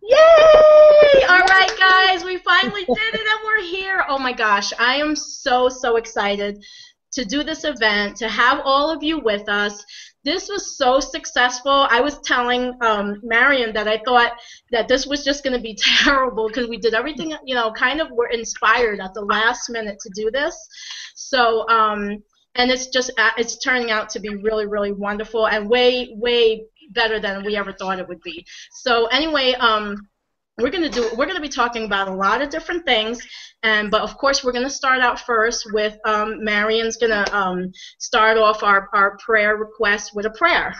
Yay! All right, guys, we finally did it and we're here. Oh my gosh, I am so, so excited to do this event, to have all of you with us. This was so successful. I was telling Marion that I thought that this was just going to be terrible because we did everything, you know, kind of were inspired at the last minute to do this. So, and it's turning out to be really, really wonderful and way, way better than we ever thought it would be. So anyway, we're gonna be talking about a lot of different things, but of course we're gonna start out first with Marion's gonna start off our prayer request with a prayer.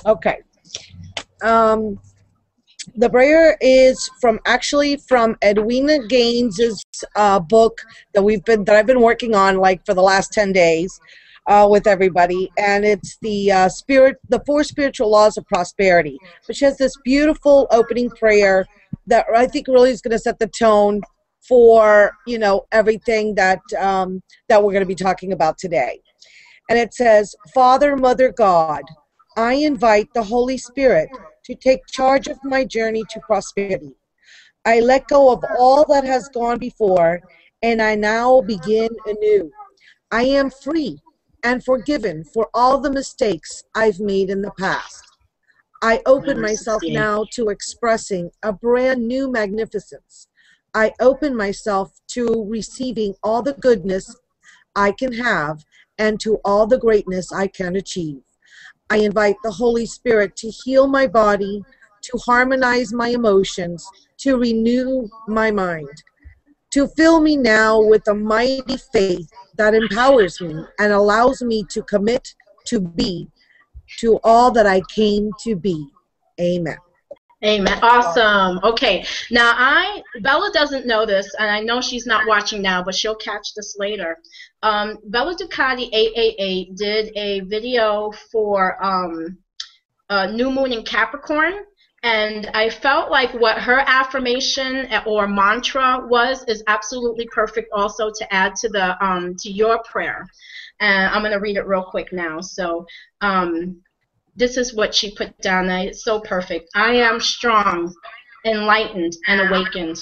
Okay. The prayer is actually from Edwina Gaines's book that I've been working on like for the last 10 days with everybody, and it's the 4 spiritual laws of prosperity, which has this beautiful opening prayer that I think really is going to set the tone for, you know, everything that that we're going to be talking about today. And it says, Father, Mother, God, I invite the Holy Spirit to take charge of my journey to prosperity. I let go of all that has gone before, and I now begin anew. I am free and forgiven for all the mistakes I've made in the past. I open myself now to expressing a brand new magnificence. I open myself to receiving all the goodness I can have and to all the greatness I can achieve. I invite the Holy Spirit to heal my body, to harmonize my emotions, to renew my mind, to fill me now with a mighty faith that empowers me and allows me to commit to be to all that I came to be. Amen. Amen. Awesome. Okay. Now, Bella doesn't know this, and I know she's not watching now, but she'll catch this later. Bella Ducati 888 did a video for New Moon in Capricorn, and I felt like what her affirmation or mantra is absolutely perfect also to add to to your prayer. And I'm going to read it real quick now. So, this is what she put down. It's so perfect. I am strong, enlightened, and awakened.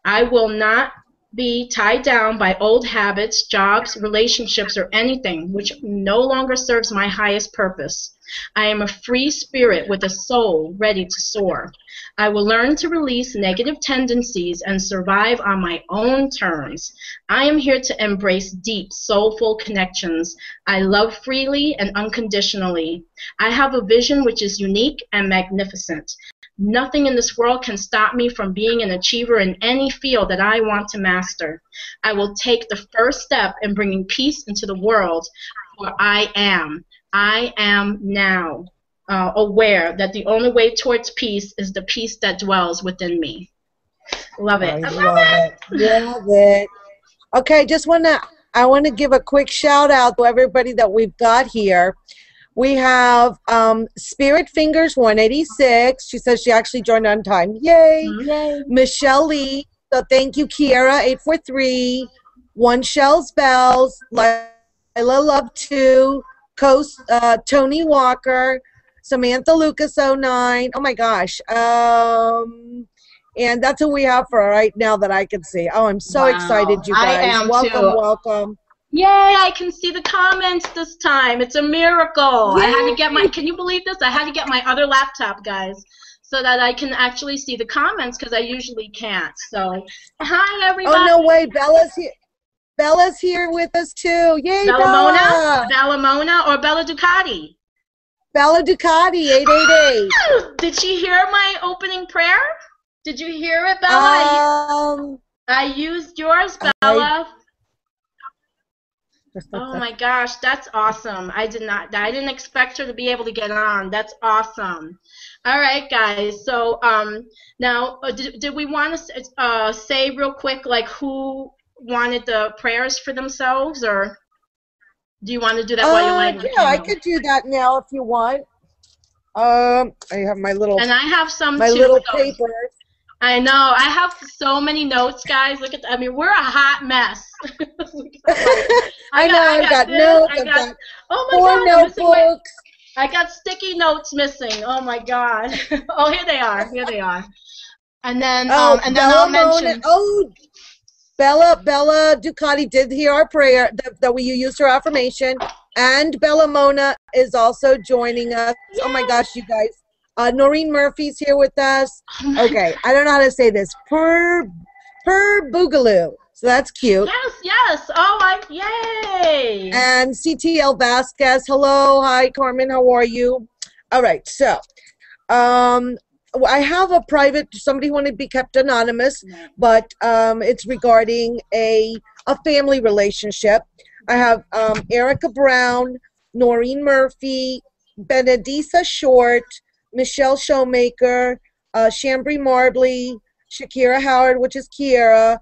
I will not be tied down by old habits, jobs, relationships, or anything which no longer serves my highest purpose. I am a free spirit with a soul ready to soar. I will learn to release negative tendencies and survive on my own terms. I am here to embrace deep, soulful connections. I love freely and unconditionally. I have a vision which is unique and magnificent. Nothing in this world can stop me from being an achiever in any field that I want to master. I will take the first step in bringing peace into the world, for I am now aware that the only way towards peace is the peace that dwells within me. Love it. I love it. Love it. Okay, I want to give a quick shout out to everybody that we've got here. We have Spirit Fingers 186. She says she actually joined on time. Yay! Yay. Michelle Lee. So thank you, Kiera 843. One Shells Bells. Lila Love 2. Tony Walker. Samantha Lucas 09. Oh my gosh. And that's who we have for right now that I can see. Oh, I'm so excited, you guys. I am welcome, too. welcome. Yay, I can see the comments this time. It's a miracle. Yay. I had to get can you believe this? I had to get my other laptop, guys, so that I can actually see the comments because I usually can't. So, hi, everybody. Oh, no way. Bella's here. Bella's here with us, too. Yay, Bella. Bella Mona or Bella Ducati? Bella Ducati, 888. Did she hear my opening prayer? Did you hear it, Bella? I used yours, Bella. Oh my gosh, that's awesome. I didn't expect her to be able to get on. That's awesome. All right, guys. So now, did we want to say real quick, like, who wanted the prayers for themselves, or do you want to do that while you're lighting? Yeah, I could do that now if you want. I have my little. And I have some my too, little papers. I know. I have so many notes, guys. Look at that. I mean, we're a hot mess. I know. I've got notes. I've got oh my 4 God, notebooks. I got sticky notes missing. Oh my God. Oh, here they are. Here they are. Oh, And then I'll Bella Mona. mention. Oh, Bella Ducati did hear our prayer that we used her affirmation, and Bella Mona is also joining us. Oh my Yay! gosh, you guys! Noreen Murphy's here with us. Oh my Okay, I don't know how to say this. Per Boogaloo. So that's cute. Yes, yes. Oh, yay. And CTL Vasquez. Hello, hi Carmen. How are you? All right, so I have a private, somebody wanted to be kept anonymous, but it's regarding a family relationship. I have Erica Brown, Noreen Murphy, Benedisa Short, Michelle Showmaker, Chambry Marbley, Shakira Howard, which is Kiera,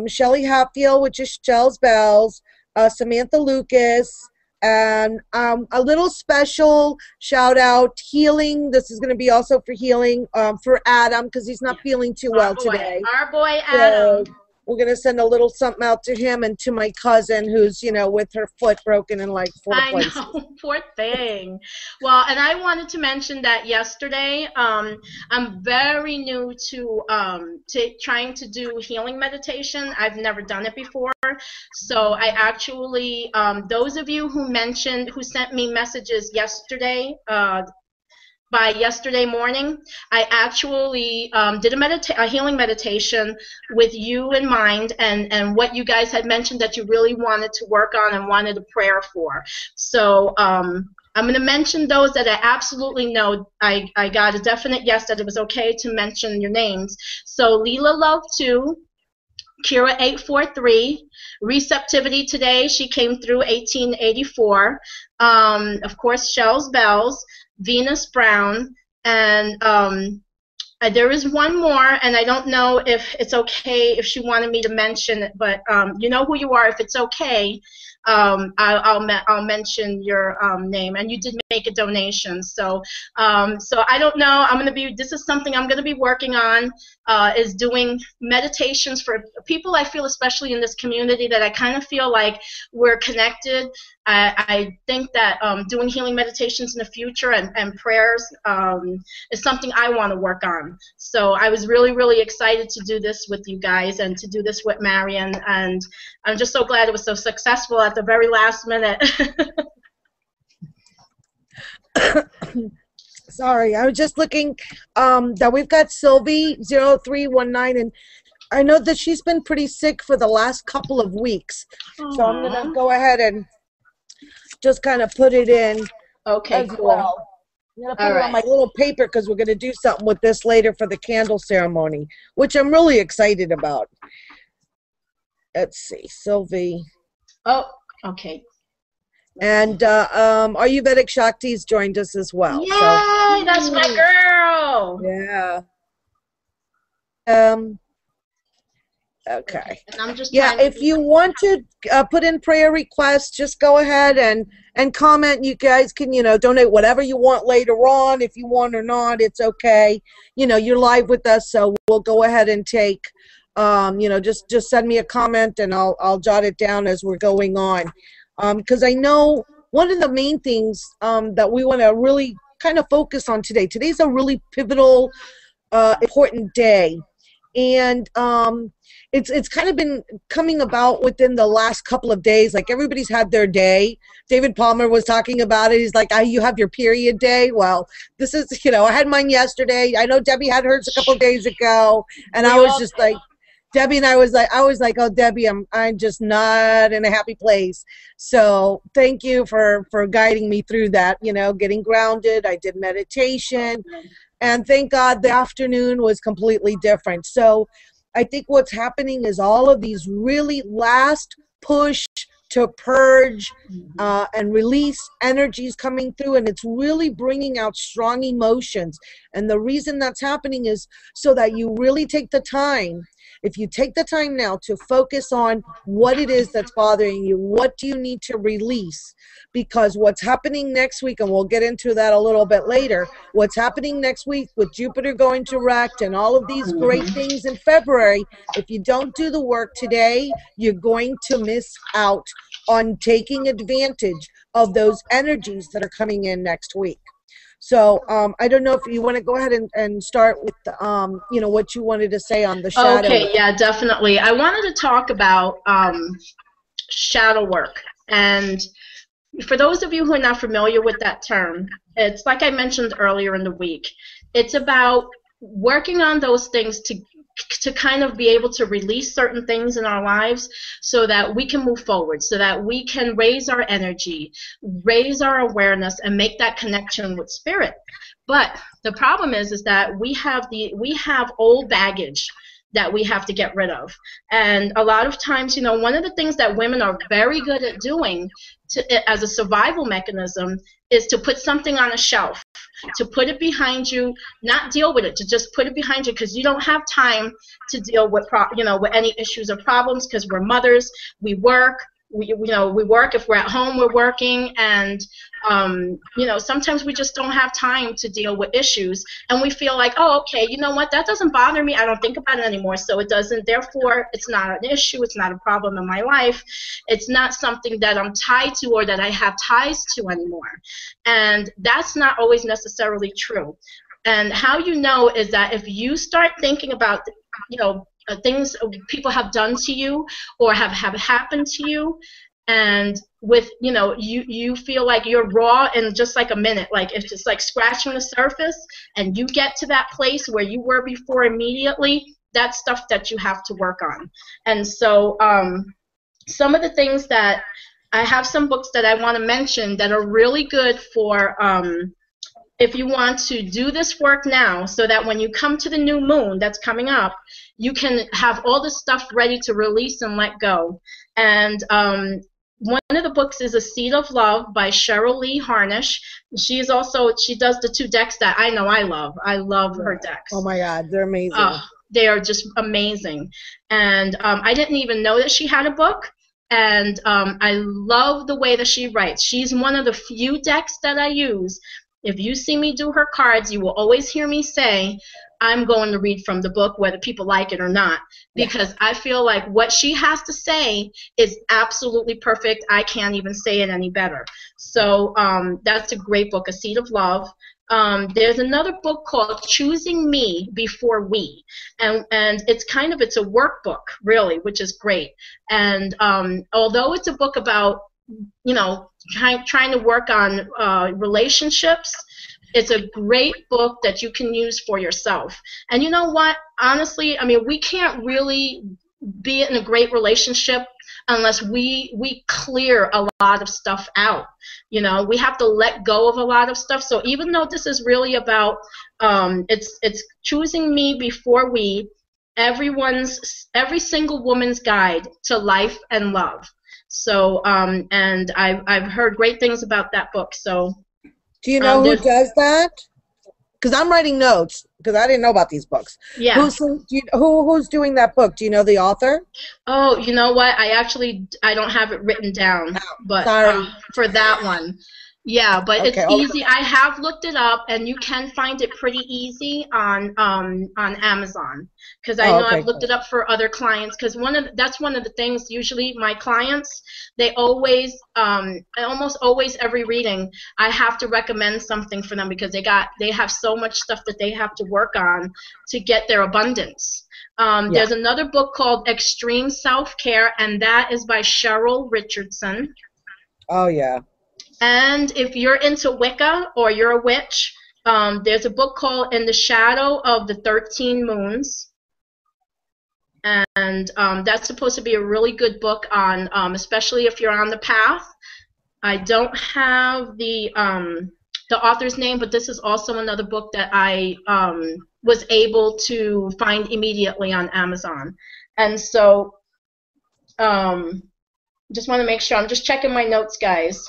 Shelly Hatfield, which is Shells Bells, Samantha Lucas, and a little special shout out healing. This is going to be also for healing for Adam because he's not feeling too well today. Our boy Adam. So we're going to send a little something out to him and to my cousin who's, with her foot broken in like 4 places. I know, poor thing. Well, and I wanted to mention that yesterday, I'm very new to trying to do healing meditation. I've never done it before. So I actually, those of you who sent me messages yesterday, by yesterday morning, I actually did a healing meditation with you in mind and what you guys had mentioned that you really wanted to work on and wanted a prayer for. So I'm going to mention those that I absolutely know. I got a definite yes that it was okay to mention your names. So Leela Love 2, Kira 843, Receptivity today, she came through 1884. Of course, Shells Bells, Venus Brown, and there is one more, and I don't know if it's okay if she wanted me to mention it, but you know who you are. If it's okay, I'll mention your name, and you did make a donation. So so I don't know. This is something I'm gonna be working on. Is doing meditations for people I feel, especially in this community, that I kind of feel like we're connected. I think that doing healing meditations in the future and prayers is something I want to work on. So I was really, really excited to do this with you guys and to do this with Marion, and I'm just so glad it was so successful at the very last minute. Sorry, I was just looking that we've got Sylvie 0319, and I know that she's been pretty sick for the last couple of weeks. Aww. So I'm going to go ahead and just kind of put it in. Okay, cool. Well. I'm going to put it on my little paper because we're going to do something with this later for the candle ceremony, which I'm really excited about. Let's see, Sylvie. Oh, okay. And Ayurvedic Shakti's joined us as well. Yay, so. That's my girl. Yeah. Okay. And I'm just if you want to put in prayer requests, just go ahead and comment. You guys can, donate whatever you want later on. If you want or not, it's okay. You're live with us, so we'll go ahead and take, just send me a comment and I'll jot it down as we're going on. Because I know one of the main things that we want to really kind of focus on today. Today's a really pivotal, important day. And it's kind of been coming about within the last couple of days. Like, everybody's had their day. David Palmer was talking about it. He's like, you have your period day. Well, this is, I had mine yesterday. I know Debbie had hers a couple of days ago. And I was just like, Debbie and I was like, oh, Debbie, I'm just not in a happy place. So thank you for guiding me through that, getting grounded. I did meditation. And thank God the afternoon was completely different. So I think what's happening is all of these really last push to purge and release energies coming through, and it's really bringing out strong emotions. And the reason that's happening is so that you really take the time. If you take the time now to focus on what it is that's bothering you, what do you need to release? Because what's happening next week, and we'll get into that a little bit later, what's happening next week with Jupiter going direct and all of these great things in February, if you don't do the work today, you're going to miss out on taking advantage of those energies that are coming in next week. So I don't know if you want to go ahead and start with, you know, what you wanted to say on the shadow. Okay, yeah, definitely. I wanted to talk about shadow work. And for those of you who are not familiar with that term, it's like I mentioned earlier in the week. It's about working on those things to kind of be able to release certain things in our lives so that we can move forward, so that we can raise our energy, raise our awareness, and make that connection with spirit. But the problem is that we have old baggage that we have to get rid of. And a lot of times, you know, one of the things that women are very good at doing as a survival mechanism is to put something on a shelf, to put it behind you, not deal with it, to just put it behind you, because you don't have time to deal with with any issues or problems, because we're mothers, we work, we work. If we're at home, we're working, and sometimes we just don't have time to deal with issues, and we feel like, oh, okay, you know what, that doesn't bother me, I don't think about it anymore, so it doesn't, therefore it's not an issue, it's not a problem in my life, it's not something that I'm tied to or that I have ties to anymore. And that's not always necessarily true. And how you know is that if you start thinking about things people have done to you or have happened to you, and with you feel like you're raw in just like a minute, like it's just like scratching the surface, and you get to that place where you were before immediately, that's stuff that you have to work on. And so some of the things that I have, some books that I want to mention that are really good for if you want to do this work now, so that when you come to the new moon that's coming up, you can have all this stuff ready to release and let go. And one of the books is A Seed of Love by Cheryl Lee Harnish. She does the 2 decks that I know I love. I love her decks. Oh my God, they're amazing. They are just amazing. And I didn't even know that she had a book. And I love the way that she writes. She's one of the few decks that I use. If you see me do her cards, you will always hear me say, I'm going to read from the book, whether people like it or not, because I feel like what she has to say is absolutely perfect. I can't even say it any better. So that's a great book, A Seed of Love. There's another book called Choosing Me Before We, and it's a workbook, really, which is great. And although it's a book about trying to work on relationships, it's a great book that you can use for yourself. And you know what? Honestly, I mean, we can't really be in a great relationship unless we clear a lot of stuff out. We have to let go of a lot of stuff. So even though this is really about it's choosing me before we, every single woman's guide to life and love. So and I've heard great things about that book. So do you know who does that? Because I'm writing notes, because I didn't know about these books. Yeah. Who's doing that book? Do you know the author? Oh, you know what? I don't have it written down, but for that one. Yeah, but it's easy. I have looked it up, and you can find it pretty easy on Amazon, because I know I've looked it up for other clients. Because that's one of the things. Usually, my clients, they always, almost always every reading, I have to recommend something for them, because they have so much stuff that they have to work on to get their abundance. There's another book called Extreme Self-Care, and that is by Cheryl Richardson. Oh yeah. And if you're into Wicca or you're a witch, there's a book called In the Shadow of the 13 Moons. And that's supposed to be a really good book on, especially if you're on the path. I don't have the author's name, but this is also another book that I was able to find immediately on Amazon. And so just want to make sure. I'm just checking my notes, guys.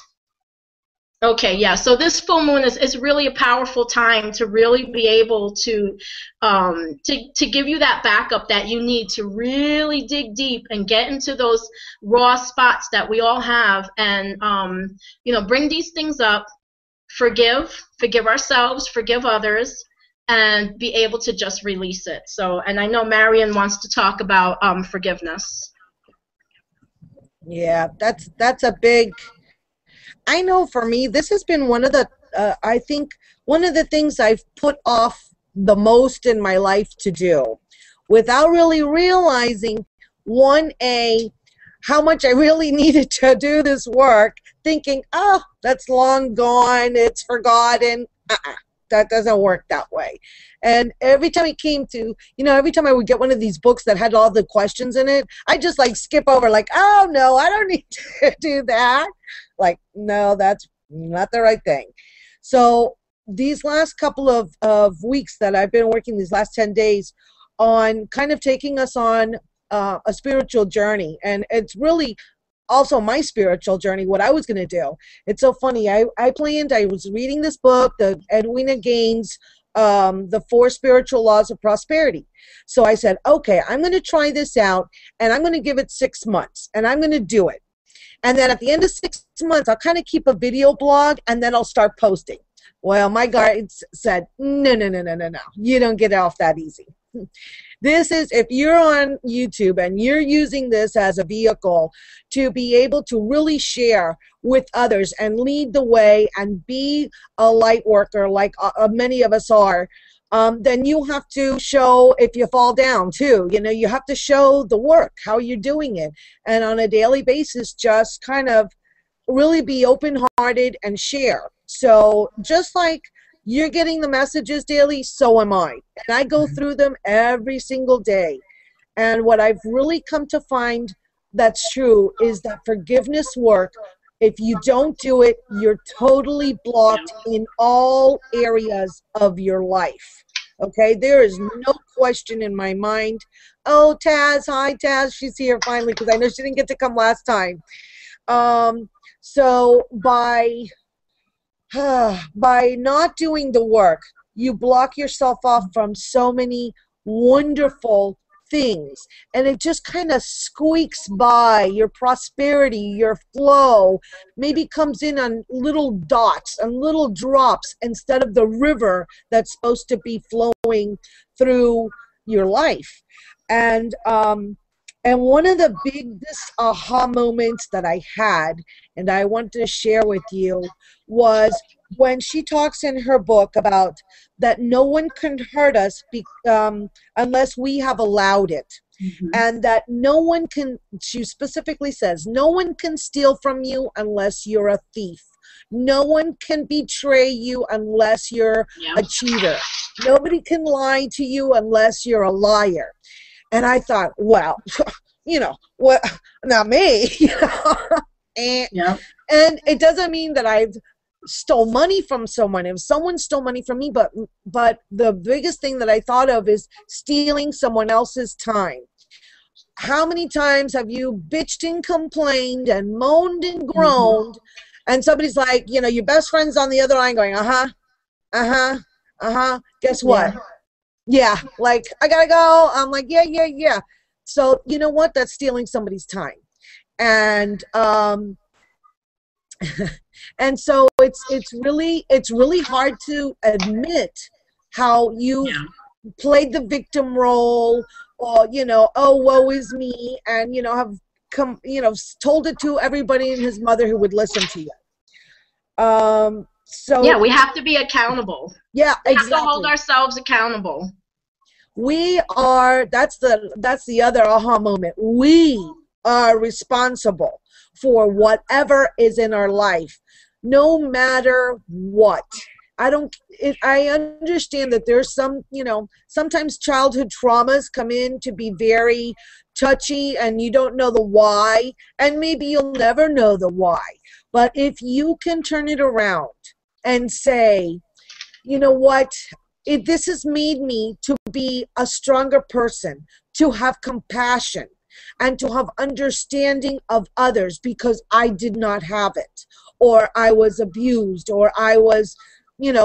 Okay, yeah, so this full moon is really a powerful time to really be able to give you that backup that you need to really dig deep and get into those raw spots that we all have, and bring these things up, forgive ourselves, forgive others, and be able to just release it. So, and I know Marion wants to talk about forgiveness. Yeah, that's a big. I know for me, this has been one of the, I think, one of the things I've put off the most in my life to do without really realizing, 1A, how much I really needed to do this work, thinking, oh, that's long gone, it's forgotten. That doesn't work that way. And every time it came to, every time I would get one of these books that had all the questions in it, I just like skip over, like, oh no, I don't need to do that. Like, no, that's not the right thing. So these last couple of weeks that I've been working, these last 10 days, on kind of taking us on a spiritual journey. And it's really also my spiritual journey, what I was going to do. It's so funny. I was reading this book, the Edwina Gaines, the 4 Spiritual Laws of Prosperity. So I said, okay, I'm going to try this out, and I'm going to give it 6 months, and I'm going to do it. And then at the end of 6 months, I'll kind of keep a video blog, and then I'll start posting. Well, my guides said, no, you don't get off that easy. This is, if you're on YouTube and you're using this as a vehicle to be able to really share with others and lead the way and be a light worker like many of us are, then you have to show if you fall down too. You have to show the work, how you're doing it. And on a daily basis, just kind of really be open-hearted and share. So just like you're getting the messages daily, so am I. And I go through them every single day. And what I've really come to find that's true is that forgiveness work, if you don't do it, you're totally blocked in all areas of your life. Okay? There is no question in my mind. Oh, Taz, hi, Taz. She's here finally because I know she didn't get to come last time. So by not doing the work, you block yourself off from so many wonderful things, and it just kind of squeaks by. Your prosperity, your flow maybe comes in on little dots and little drops instead of the river that's supposed to be flowing through your life. And one of the biggest aha moments that I had, and I want to share with you, was when she talks in her book about that no one can hurt us unless we have allowed it. Mm-hmm. And that no one can, she specifically says, no one can steal from you unless you're a thief. No one can betray you unless you're a cheater. Nobody can lie to you unless you're a liar. And I thought, well, what? Not me. And it doesn't mean that I've stole money from someone. If someone stole money from me, but the biggest thing that I thought of is stealing someone else's time. How many times have you bitched and complained and moaned and groaned, and somebody's like, your best friend's on the other line going, guess what? Yeah, like, I gotta go. I'm like, yeah. So you know what? That's stealing somebody's time. And and so it's really hard to admit how you played the victim role, or oh, woe is me, and have come told it to everybody and his mother who would listen to you. So yeah, we have to be accountable. Yeah, exactly. We have to hold ourselves accountable. We are, that's the other aha moment. We are responsible for whatever is in our life, no matter what. I understand that there's some, sometimes childhood traumas come in to be very touchy, and you don't know the why, and maybe you'll never know the why. But if you can turn it around and say, you know what, this has made me to be a stronger person, to have compassion, and to have understanding of others because I did not have it, or I was abused, or I was,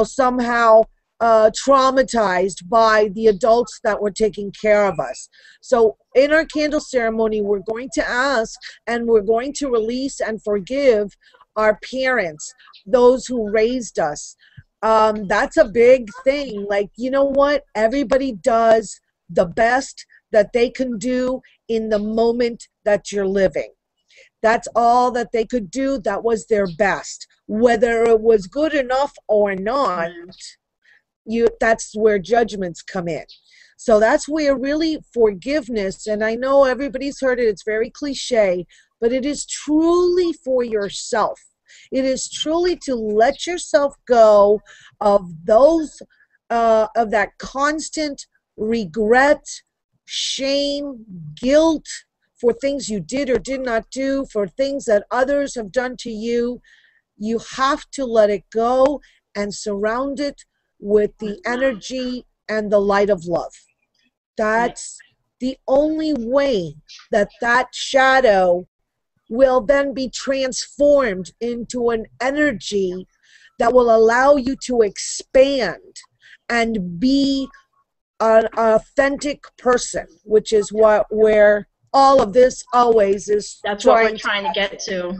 somehow traumatized by the adults that were taking care of us. So in our candle ceremony, we're going to ask, and we're going to release and forgive our parents, those who raised us. That's a big thing. Like, you know what? Everybody does the best that they can do in the moment that you're living. That's all that they could do. That was their best. Whether it was good enough or not, that's where judgments come in. So that's where really forgiveness, and I know everybody's heard it, it's very cliche, but it is truly for yourself. It is truly to let yourself go of those, of that constant regret, shame, guilt for things you did or did not do, for things that others have done to you. You have to let it go and surround it with the energy and the light of love. That's the only way that that shadow will then be transformed into an energy that will allow you to expand and be an authentic person, which is where all of this always is. That's what we're trying to get to.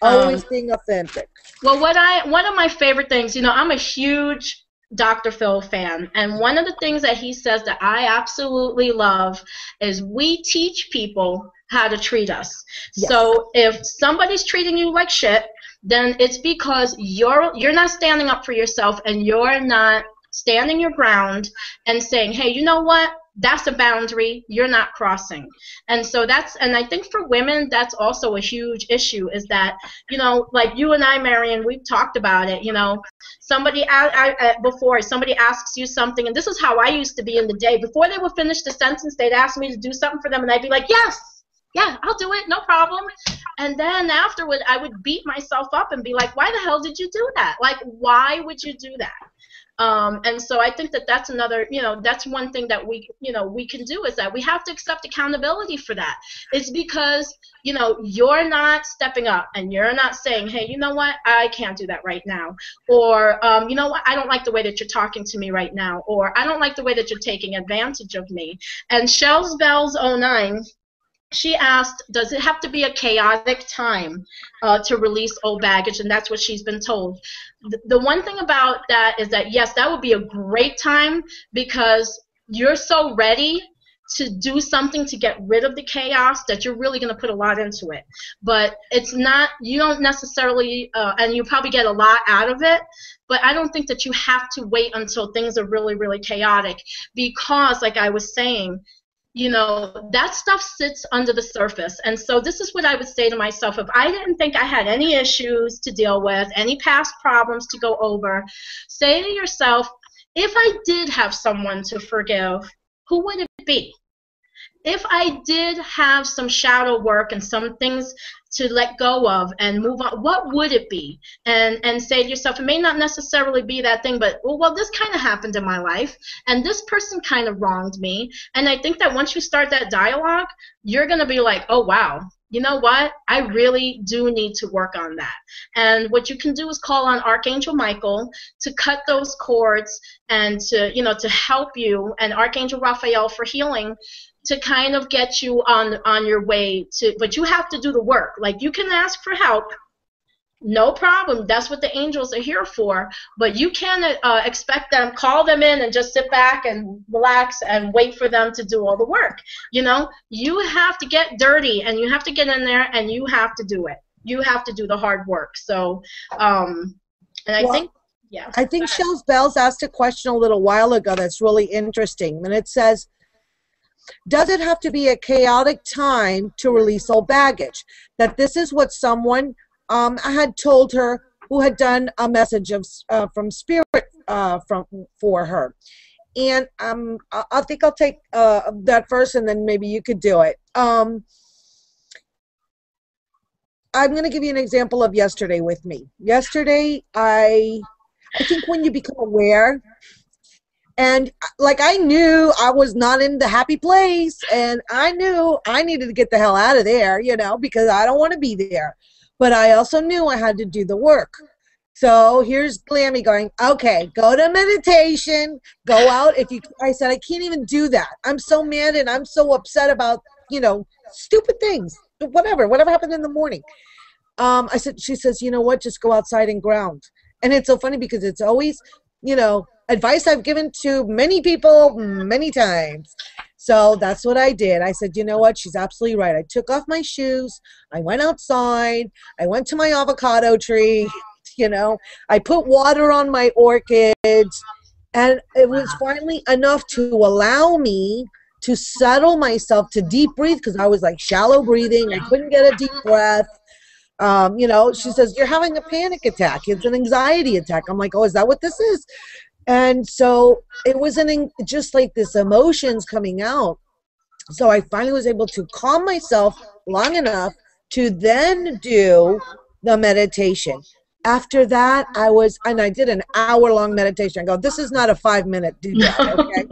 Always being authentic. Well, one of my favorite things, I'm a huge Dr. Phil fan, and one of the things that he says that I absolutely love is we teach people how to treat us. Yes. So if somebody's treating you like shit, then it's because you're not standing up for yourself, and you're not standing your ground and saying, hey, you know what? That's a boundary you're not crossing. And so and I think for women, that's also a huge issue, is that, like you and I, Marion, we've talked about it, somebody, before somebody asks you something, and this is how I used to be in the day. Before they would finish the sentence, they'd ask me to do something for them, and I'd be like, yes, yeah, I'll do it, no problem. And then afterward, I would beat myself up and be like, why the hell did you do that? Like, why would you do that? And so I think that that's another, that's one thing that we can do, is that we have to accept accountability for that. It's because, you're not stepping up, and you're not saying, hey, you know what, I can't do that right now. Or, you know what, I don't like the way that you're talking to me right now. Or I don't like the way that you're taking advantage of me. And Shells Bells 09, she asked, does it have to be a chaotic time to release old baggage? And that's what she's been told. The one thing about that is that, yes, that would be a great time, because you're so ready to do something to get rid of the chaos that you're really going to put a lot into it. But it's not, you don't necessarily, and you probably get a lot out of it, but I don't think that you have to wait until things are really, really chaotic, because, like I was saying, that stuff sits under the surface. And so this is what I would say to myself. If I didn't think I had any issues to deal with, any past problems to go over, say to yourself, if I did have someone to forgive, who would it be? If I did have some shadow work and some things to let go of and move on, what would it be? And say to yourself, it may not necessarily be that thing, but, well, this kind of happened in my life, and this person kind of wronged me. And I think that once you start that dialogue, you're going to be like, oh, wow, you know what? I really do need to work on that. And what you can do is call on Archangel Michael to cut those cords and to help you, and Archangel Raphael for healing, to kind of get you on your way to, but you have to do the work. Like, you can ask for help, no problem. That's what the angels are here for. But you can't expect them, call them in and just sit back and relax and wait for them to do all the work. You have to get dirty, and you have to get in there, and you have to do it. You have to do the hard work. So, and I think, yeah. I think Shells Bells asked a question a little while ago that's really interesting, and it says, does it have to be a chaotic time to release old baggage? That this is what someone had told her, who had done a message of from Spirit for her. And I think I'll take that first, and then maybe you could do it. I'm going to give you an example of yesterday with me. Yesterday, I think when you become aware, and like, I knew I was not in the happy place, and I knew I needed to get the hell out of there, because I don't want to be there. But I also knew I had to do the work. So here's Glammie going, okay, go to meditation, go out. I said, I can't even do that. I'm so mad, and I'm so upset about, stupid things, whatever happened in the morning. She says, you know what, just go outside and ground. And it's so funny, because it's always, advice I've given to many people many times. So that's what I did. I said, you know what? She's absolutely right. I took off my shoes. I went outside. I went to my avocado tree. You know, I put water on my orchids. And it was finally enough to allow me to settle myself, to deep breathe, because I was like shallow breathing. I couldn't get a deep breath. You know, she says, you're having a panic attack. It's an anxiety attack. I'm like, oh, is that what this is? And so it was just like this emotions coming out. So I finally was able to calm myself long enough to then do the meditation. After that, I did an hour-long meditation. I go, this is not a 5-minute do that, okay?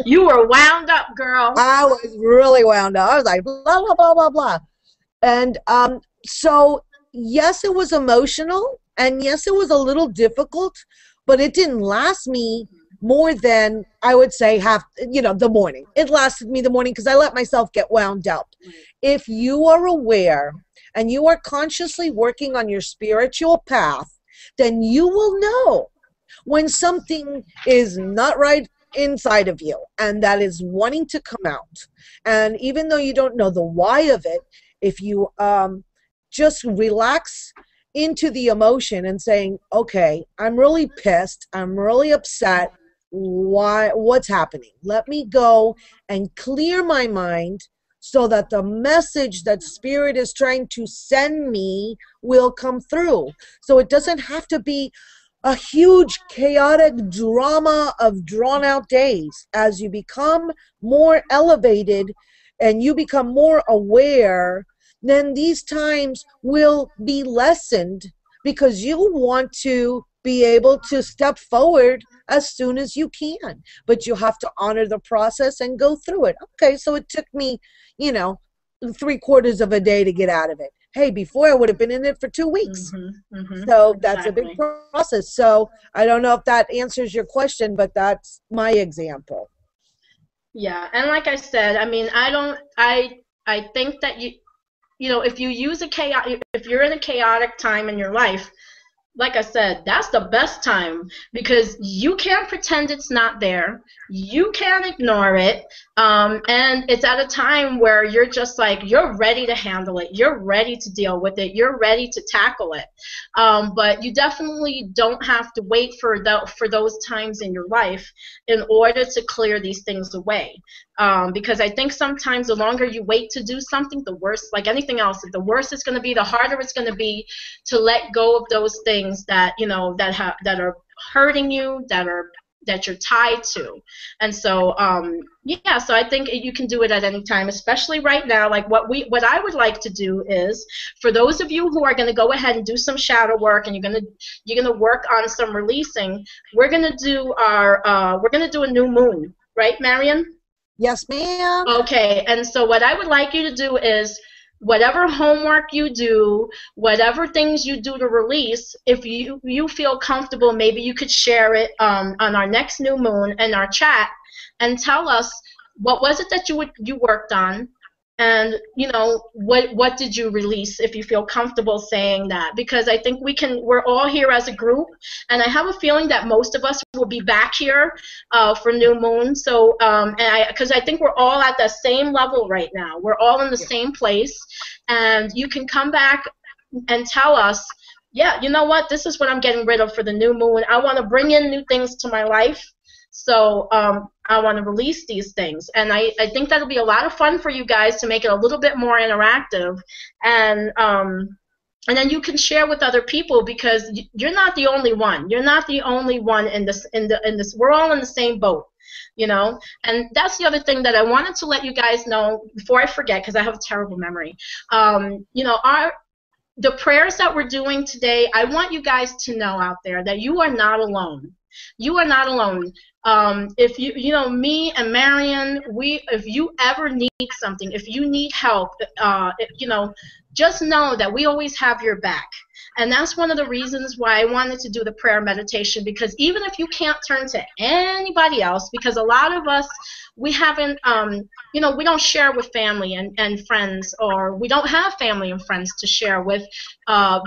You were wound up, girl. I was really wound up. I was like, blah, blah, blah, blah, blah. And so, yes, it was emotional, and yes, it was a little difficult, but it didn't last me more than, I would say, the morning. It lasted me the morning because I let myself get wound up. If you are aware and you are consciously working on your spiritual path, then you will know when something is not right inside of you and that is wanting to come out. And even though you don't know the why of it, if you just relax into the emotion and saying, okay, I'm really pissed, I'm really upset, what's happening? Let me go and clear my mind so that the message that Spirit is trying to send me will come through. So it doesn't have to be a huge chaotic drama of drawn out days. As you become more elevated and you become more aware, then these times will be lessened because you want to be able to step forward as soon as you can. But you have to honor the process and go through it. Okay, so it took me, 3/4 of a day to get out of it. Hey, before I would have been in it for 2 weeks. So that's a big process. So I don't know if that answers your question, but that's my example. Yeah, and like I said, I mean, I think that if you use if you're in a chaotic time in your life, like I said, that's the best time because you can't pretend it's not there. You can't ignore it. And it's at a time where you're just like, you're ready to handle it. You're ready to deal with it. You're ready to tackle it. But you definitely don't have to wait for those times in your life in order to clear these things away. Because I think sometimes the longer you wait to do something, the worse, like anything else, the worse it's going to be, the harder it's going to be to let go of those things that, that are hurting you, that you're tied to. And so, yeah, so I think you can do it at any time, especially right now. Like what I would like to do is, for those of you who are going to go ahead and do some shadow work and you're going to work on some releasing, we're going to do a new moon, right, Marion? Yes, ma'am. Okay, and so what I would like you to do is, whatever homework you do, whatever things you do to release, if you feel comfortable, maybe you could share it on our next new moon in our chat and tell us what was it that you worked on, and what did you release, if you feel comfortable saying that, because I think we're all here as a group, and I have a feeling that most of us will be back here for new moon. So because I think we're all at the same level right now, we're all in the same place, and you can come back and tell us, yeah, you know what, this is what I'm getting rid of for the new moon. I want to bring in new things to my life. So I want to release these things. And I think that'll be a lot of fun for you guys to make it a little bit more interactive. And then you can share with other people, because you're not the only one. You're not the only one in this. We're all in the same boat, And that's the other thing that I wanted to let you guys know before I forget, because I have a terrible memory. The prayers that we're doing today, I want you guys to know out there that you are not alone. You are not alone. If me and Marion, if you ever need something, if you need help, just know that we always have your back. And that's one of the reasons why I wanted to do the prayer meditation, because even if you can't turn to anybody else, because a lot of us, we haven't, we don't share with family and friends, or we don't have family and friends to share with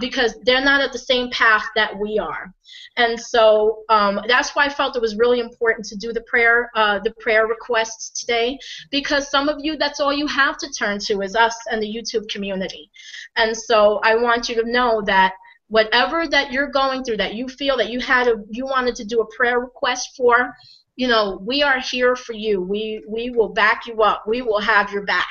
because they're not at the same path that we are. And so that's why I felt it was really important to do the prayer requests today, because some of you, that's all you have to turn to is us and the YouTube community. And so I want you to know that whatever that you're going through, that you feel that you wanted to do a prayer request for, you know, we are here for you. We will back you up. We will have your back.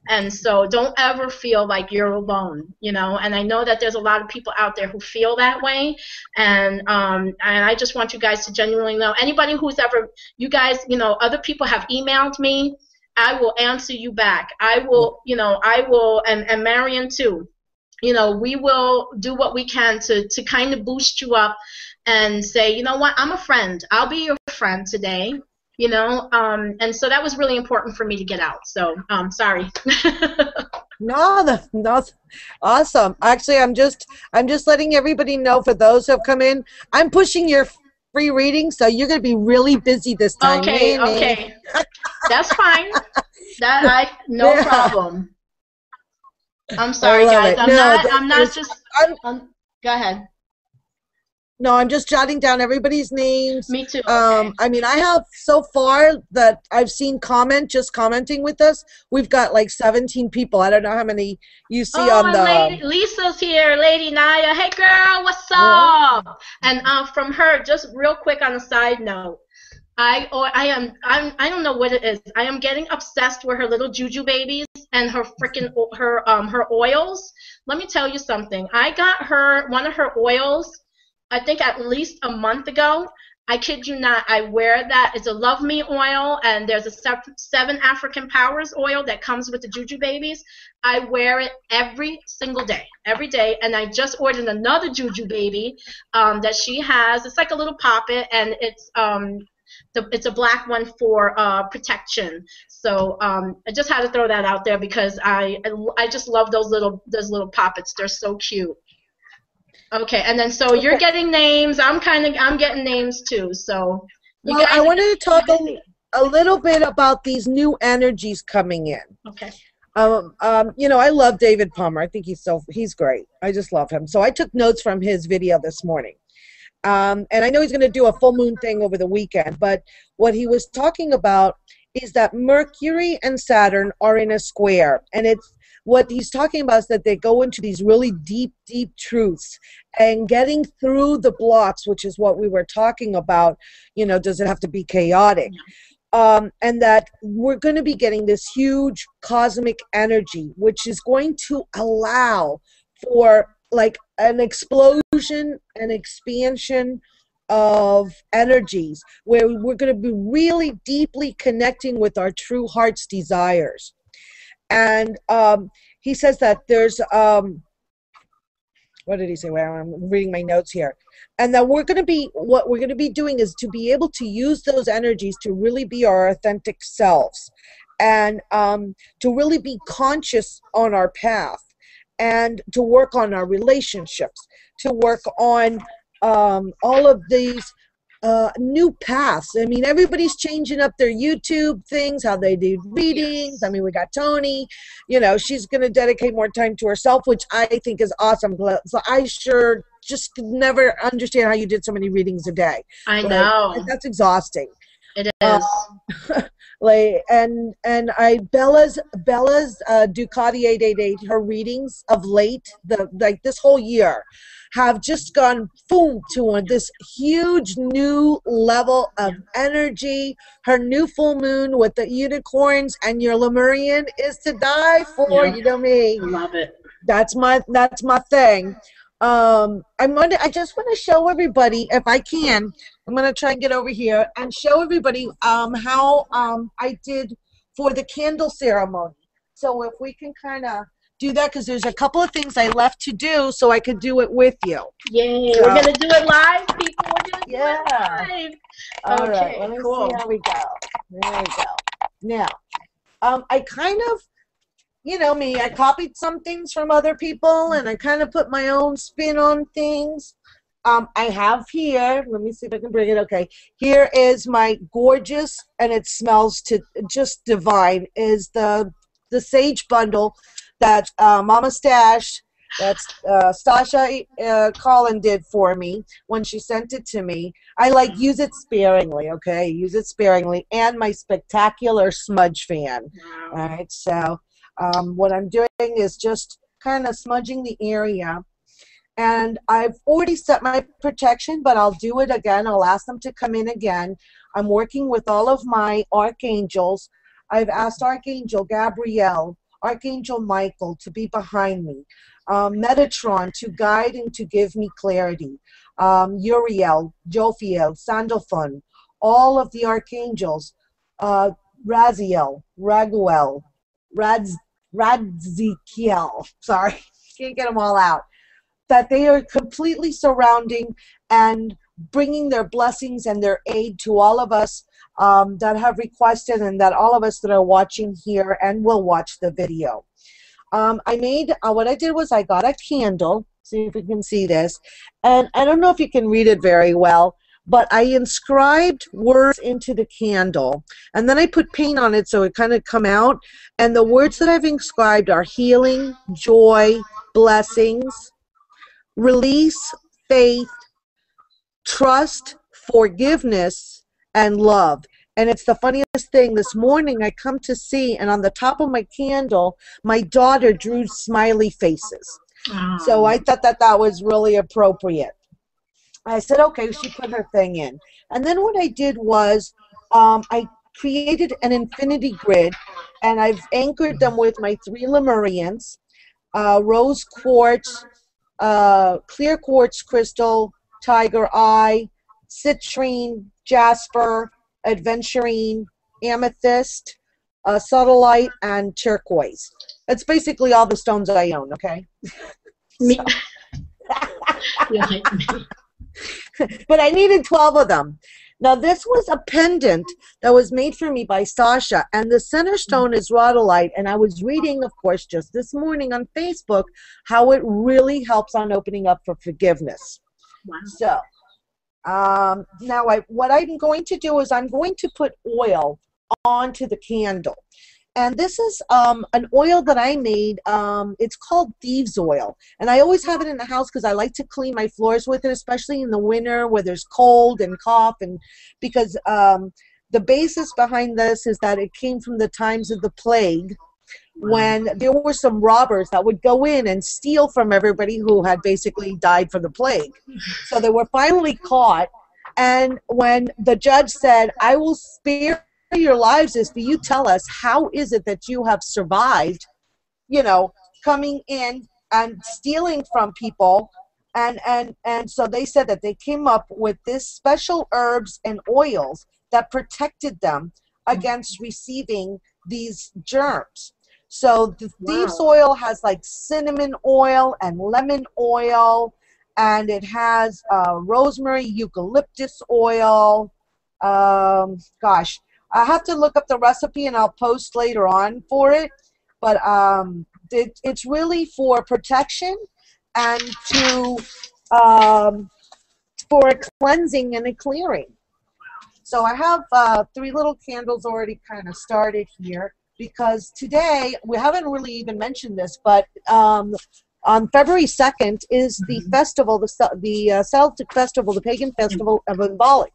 And so don't ever feel like you're alone, you know. And I know that there's a lot of people out there who feel that way. And I just want you guys to genuinely know, anybody who's ever, you guys, you know, other people have emailed me, I will answer you back. I will, you know, and Marion too. You know, we will do what we can to kind of boost you up and say, you know what, I'm a friend. I'll be your friend today, you know. And so that was really important for me to get out. So, sorry. No, that's awesome. Actually, I'm just letting everybody know, for those who have come in, I'm pushing your free reading, so you're going to be really busy this time. Okay, okay. That's fine. No problem. I'm sorry, guys. Go ahead. No, I'm just jotting down everybody's names. Me too. Okay. I mean, I have, so far that I've seen commenting with us, we've got like 17 people. I don't know how many you see on the... Lisa's here, Lady Naya. Hey, girl, what's up? And from her, just real quick on a side note, I don't know what it is. I am getting obsessed with her little juju babies and her freaking her oils. Let me tell you something. I got her one of her oils, I think at least a month ago. I kid you not. I wear that. It's a Love Me oil, and there's a 7 African Powers oil that comes with the juju babies. I wear it every single day, and I just ordered another juju baby that she has. It's like a little poppet, and it's a black one for protection. So I just had to throw that out there because I just love those little poppets. They're so cute. Okay, and then so you're getting names. I'm getting names too. So well, I wanted to talk a little bit about these new energies coming in. Okay. You know, I love David Palmer. I think he's great. I just love him. So I took notes from his video this morning. And I know he's going to do a full moon thing over the weekend, but what he was talking about is that Mercury and Saturn are in a square, and what he's talking about is that they go into these really deep, deep truths, and getting through the blocks, which is what we were talking about. You know, does it have to be chaotic? And that we're going to be getting this huge cosmic energy, which is going to allow for like an explosion, an expansion of energies, where we're going to be really deeply connecting with our true heart's desires. And he says that there's what did he say? Well, I'm reading my notes here. And that what we're going to be doing is to be able to use those energies to really be our authentic selves, and to really be conscious on our path, and to work on our relationships, to work on all of these new paths. I mean, everybody's changing up their YouTube things, how they do readings. I mean, we got Tony, you know, she's going to dedicate more time to herself, which I think is awesome. So I sure just could never understand how you did so many readings a day. I know. That's exhausting. It is. Like, and Bella's Ducati 888, her readings of late, like this whole year, have just gone boom to this huge new level of energy. Her new full moon with the unicorns and your Lemurian is to die for. Yeah. You know me. I love it. That's my thing. I just want to show everybody, if I can, I'm going to try and get over here and show everybody how I did for the candle ceremony. So if we can kind of do that, because there's a couple of things I left to do so I could do it with you. Yay, we're going to do it live, people. We're going to do it live. All right, let me see how we go. There we go. Now, I kind of, you know me, I copied some things from other people, and I kind of put my own spin on things. I have here, let me see if I can bring it. Okay, here is my gorgeous, and it smells to just divine, is the sage bundle that Mama Stash That's Sasha Collin did for me when she sent it to me. I like use it sparingly, okay? Use it sparingly. And my spectacular smudge fan. Wow. All right, so what I'm doing is just kind of smudging the area. And I've already set my protection, but I'll do it again. I'll ask them to come in again. I'm working with all of my archangels. I've asked Archangel Gabrielle, Archangel Michael to be behind me, Metatron to guide and to give me clarity, Uriel, Jophiel, Sandalphon, all of the archangels, Raziel, Raguel, Radzikiel, sorry, can't get them all out, that they are completely surrounding and bringing their blessings and their aid to all of us that have requested, and that all of us that are watching here and will watch the video. I made, what I did was I got a candle, see if we can see this, and I don't know if you can read it very well, but I inscribed words into the candle, and then I put paint on it so it kind of come out, and the words that I've inscribed are healing, joy, blessings, release, faith, trust, forgiveness, and love. And it's the funniest thing. This morning I come to see, and on the top of my candle, my daughter drew smiley faces. So I thought that that was really appropriate. I said, okay, she put her thing in. And then what I did was I created an infinity grid, and I've anchored them with my 3 Lemurians, rose quartz, clear quartz crystal, tiger eye, citrine, jasper, adventurine, amethyst, subtlite, and turquoise. That's basically all the stones I own, okay? Me. But I needed 12 of them. Now, this was a pendant that was made for me by Sasha, and the center stone is rhodolite, and I was reading, of course, just this morning on Facebook, how it really helps on opening up for forgiveness. Wow. So, now what I'm going to do is I'm going to put oil onto the candle. And this is an oil that I made. It's called thieves oil. And I always have it in the house because I like to clean my floors with it, especially in the winter where there's cold and cough. And because the basis behind this is that it came from the times of the plague, when there were some robbers that would go in and steal from everybody who had basically died from the plague. So they were finally caught. And when the judge said, I will spare your lives if you tell us how is it that you have survived, you know, coming in and stealing from people. And so they said that they came up with this special herbs and oils that protected them against receiving these germs. So the thieves oil has like cinnamon oil and lemon oil, and it has rosemary, eucalyptus oil. Gosh, I have to look up the recipe and I'll post later on for it. But it's really for protection and to for a cleansing and a clearing. So I have 3 little candles already kind of started here, because today, we haven't really even mentioned this, but on February 2nd is the festival, the Celtic festival, the pagan festival of Imbolc,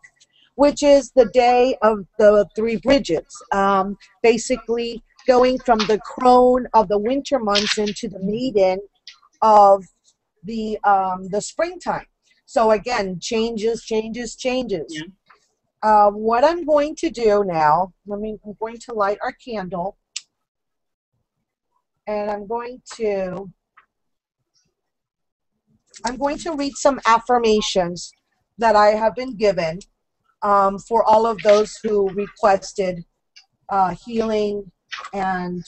which is the day of the 3 bridges, basically going from the crone of the winter months into the maiden of the springtime. So again, changes. Yeah. What I'm going to do now, I'm going to light our candle, and I'm going to read some affirmations that I have been given for all of those who requested healing and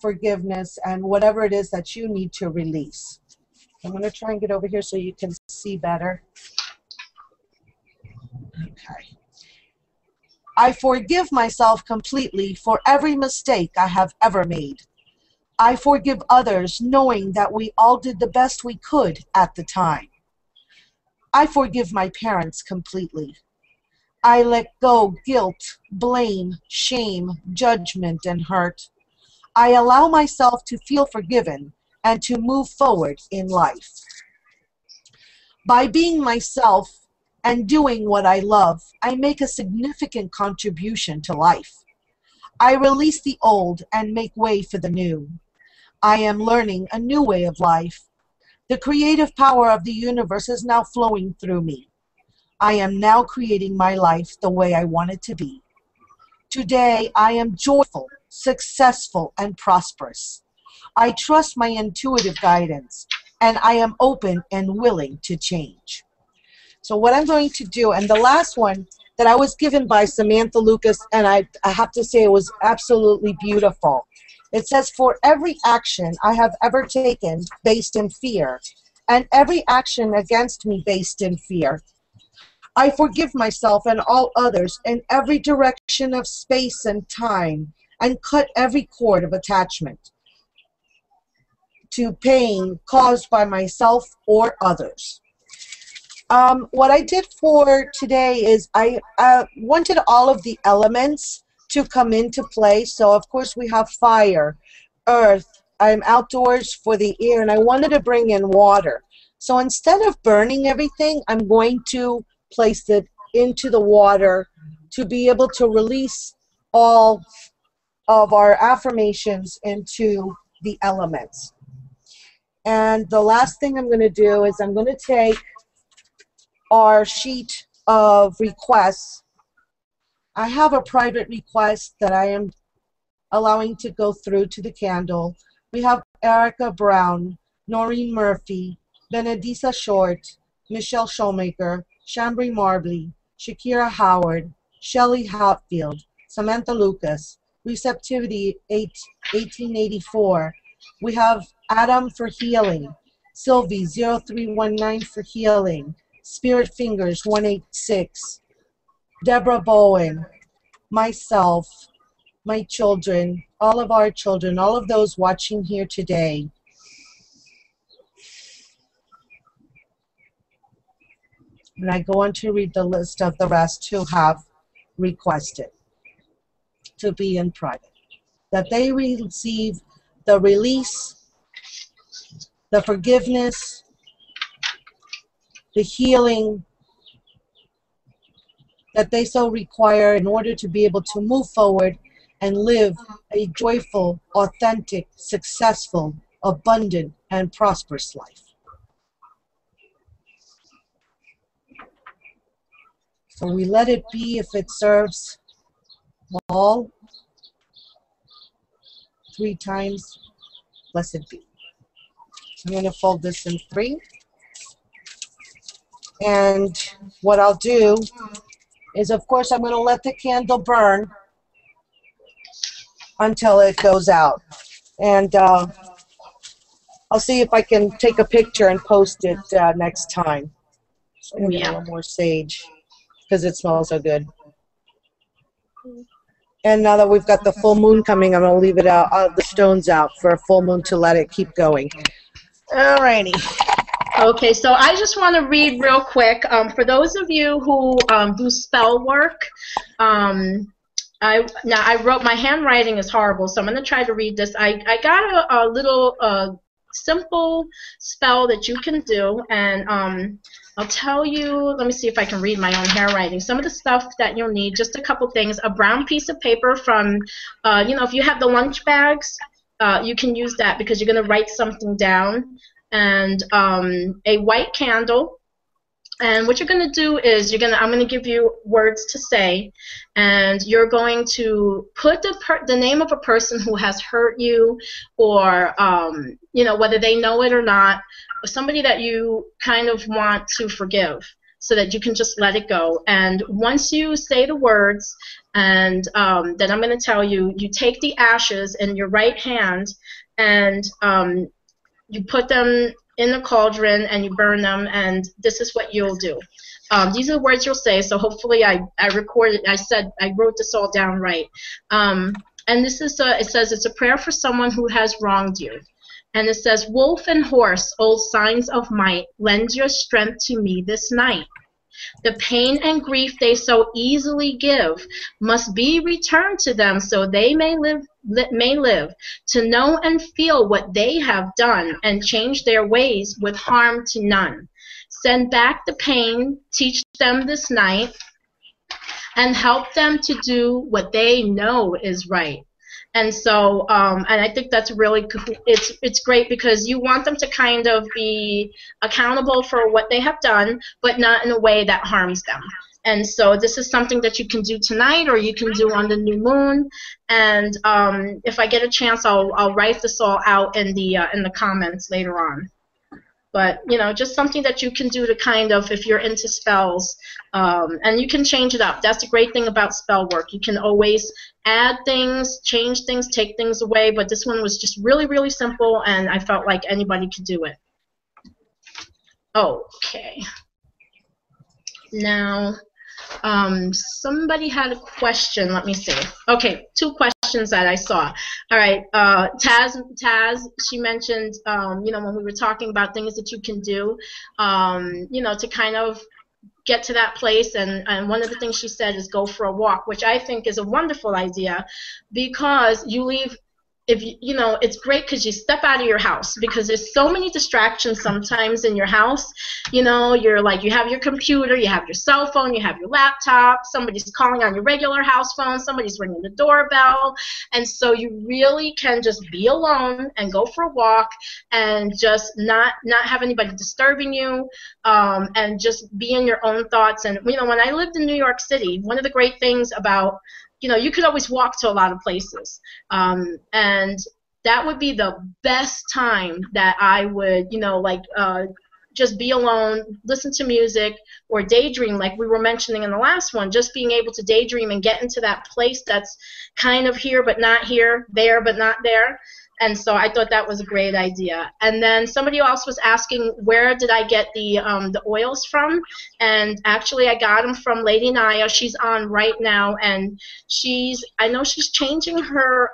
forgiveness and whatever it is that you need to release. I'm going to try and get over here so you can see better. Okay. I forgive myself completely for every mistake I have ever made. I forgive others, knowing that we all did the best we could at the time. I forgive my parents completely. I let go guilt, blame, shame, judgment, and hurt. I allow myself to feel forgiven and to move forward in life. By being myself and doing what I love, I make a significant contribution to life. I release the old and make way for the new. I am learning a new way of life. The creative power of the universe is now flowing through me. I am now creating my life the way I want it to be. Today, I am joyful, successful, and prosperous. I trust my intuitive guidance, and I am open and willing to change. So what I'm going to do, and the last one that I was given by Samantha Lucas, and I have to say it was absolutely beautiful. It says, for every action I have ever taken based in fear, and every action against me based in fear, I forgive myself and all others in every direction of space and time, and cut every cord of attachment to pain caused by myself or others. What I did for today is I wanted all of the elements to come into play. So of course we have fire, earth, I'm outdoors for the air, and I wanted to bring in water. So instead of burning everything, I'm going to place it into the water to be able to release all of our affirmations into the elements. And the last thing I'm going to do is I'm going to take our sheet of requests. I have a private request that I am allowing to go through to the candle. We have Erica Brown, Noreen Murphy, Benedisa Short, Michelle Showmaker, Shambri Marbley, Shakira Howard, Shelley Hatfield, Samantha Lucas, Receptivity 1884. We have Adam for healing, Sylvie 0319 for healing, Spirit Fingers 186, Deborah Bowen, myself, my children, all of our children, all of those watching here today. And I go on to read the list of the rest who have requested to be in private, that they receive the release, the forgiveness, the healing that they so require in order to be able to move forward and live a joyful, authentic, successful, abundant, and prosperous life. So we let it be if it serves all. 3 times, blessed be. I'm going to fold this in 3. And what I'll do is, of course, I'm going to let the candle burn until it goes out. And I'll see if I can take a picture and post it next time. So I'm going to get a little more sage because it smells so good. And now that we've got the full moon coming, I'm going to leave it out, the stones out for a full moon to let it keep going. Alrighty. Okay, so I just want to read real quick. For those of you who do spell work, I wrote, my handwriting is horrible, so I'm going to try to read this. I got a little simple spell that you can do, and I'll tell you, let me see if I can read my own handwriting. Some of the stuff that you'll need, just a couple things. A brown piece of paper from, you know, if you have the lunch bags, you can use that because you're going to write something down. And a white candle. And what you're going to do is I'm going to give you words to say, and you're going to put the name of a person who has hurt you, or you know, whether they know it or not, or somebody that you kind of want to forgive, so that you can just let it go. And once you say the words, and then I'm going to tell you, you take the ashes in your right hand, and you put them in the cauldron and you burn them, and this is what you'll do. These are the words you'll say, so hopefully I recorded, I wrote this all down right. And this is, it says it's a prayer for someone who has wronged you. And it says, wolf and horse, old signs of might, lend your strength to me this night. The pain and grief they so easily give must be returned to them so they may live may live, to know and feel what they have done and change their ways with harm to none. Send back the pain, teach them this night, and help them to do what they know is right. And so, and I think that's really, it's great because you want them to kind of be accountable for what they have done, but not in a way that harms them. And so this is something that you can do tonight, or you can do on the new moon. And if I get a chance, I'll write this all out in the comments later on. But, you know, just something that you can do to kind of, if you're into spells, and you can change it up. That's the great thing about spell work. You can always add things, change things, take things away, but this one was just really, really simple, and I felt like anybody could do it. Okay. Now, somebody had a question. Let me see. Okay, 2 questions that I saw. All right, Taz, she mentioned, you know, when we were talking about things that you can do, you know, to kind of get to that place, and one of the things she said is go for a walk, which I think is a wonderful idea, because you leave, if you know, it's great because you step out of your house, because there's so many distractions sometimes in your house. You know, you're like, you have your computer, you have your cell phone, you have your laptop, somebody's calling on your regular house phone, somebody's ringing the doorbell, and so you really can just be alone and go for a walk and just not have anybody disturbing you, and just be in your own thoughts. And you know, when I lived in New York City, one of the great things about, you know, you could always walk to a lot of places, and that would be the best time that I would, you know, like just be alone, listen to music, or daydream, like we were mentioning in the last one, just being able to daydream and get into that place that's kind of here but not here, there but not there. And so I thought that was a great idea. And then somebody else was asking, where did I get the oils from? And actually I got them from Lady Naya. She's on right now, and I know she's changing her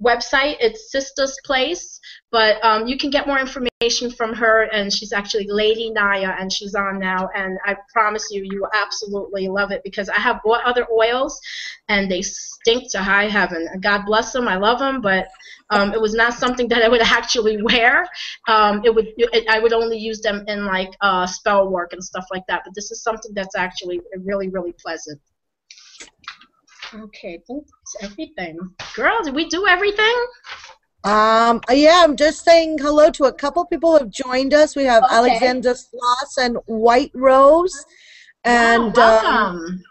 website. It's Sister's Place, but you can get more information from her, and she's actually Lady Naya, and she's on now, and I promise you, you will absolutely love it, because I have bought other oils, and they stink to high heaven. God bless them, I love them, but it was not something that I would actually wear. I would only use them in like spell work and stuff like that, but this is something that's actually really, really pleasant. Okay, that's everything. Girl, did we do everything? Yeah, I'm just saying hello to a couple people who have joined us. We have Okay. Alexander Sloss and White Rose. And wow, welcome.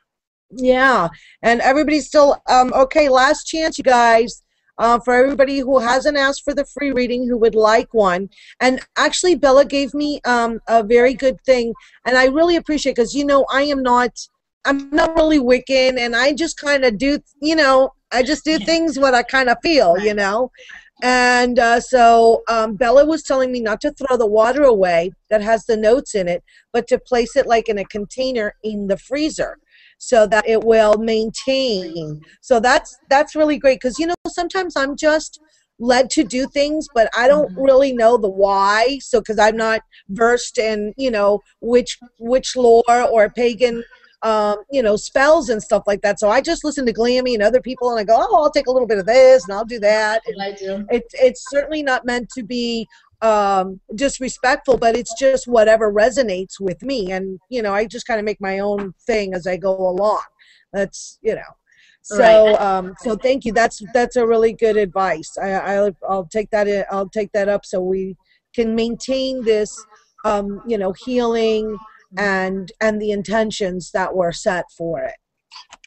Yeah, and everybody's still okay, last chance, you guys. For everybody who hasn't asked for the free reading, who would like one. And actually, Bella gave me a very good thing, and I really appreciate it, because, you know, I'm not really Wiccan, and I just kind of do, you know, I just do things what I kind of feel, you know. And so Bella was telling me not to throw the water away that has the notes in it, but to place it like in a container in the freezer, so that it will maintain. So that's really great, because, you know, sometimes I'm just led to do things, but I don't really know the why. So because I'm not versed in, you know, which lore or pagan you know, spells and stuff like that. So I just listen to Glammie and other people, and I go, oh, I'll take a little bit of this and I'll do that. And I do. It's certainly not meant to be disrespectful, but it's just whatever resonates with me. And, you know, I just kind of make my own thing as I go along. That's, you know. So right. So thank you. That's a really good advice. I'll take that. I'll take that up, so we can maintain this, you know, healing and the intentions that were set for it.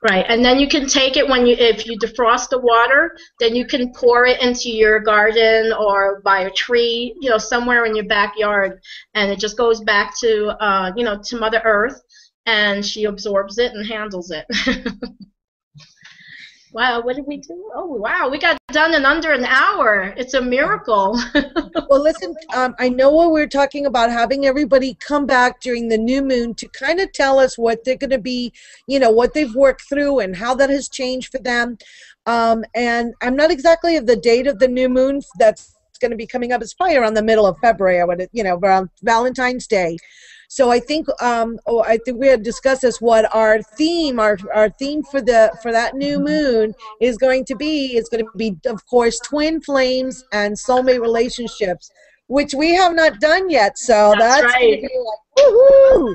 Right, and then you can take it if you defrost the water, then you can pour it into your garden or by a tree, you know, somewhere in your backyard, and it just goes back to, you know, to Mother Earth, and she absorbs it and handles it. Wow, what did we do? Oh, wow, we got done in under an hour. It's a miracle. Well, listen, I know what we're talking about, having everybody come back during the new moon to kind of tell us what they're going to be, you know, what they've worked through and how that has changed for them. And I'm not exactly of the date of the new moon that's going to be coming up. It's probably around the middle of February, I would, you know, around Valentine's Day. So I think I think we had discussed this. What our theme for that new moon is going to be. It's going to be, of course, twin flames and soulmate relationships, which we have not done yet. So That's that's going to right. be like, woohoo!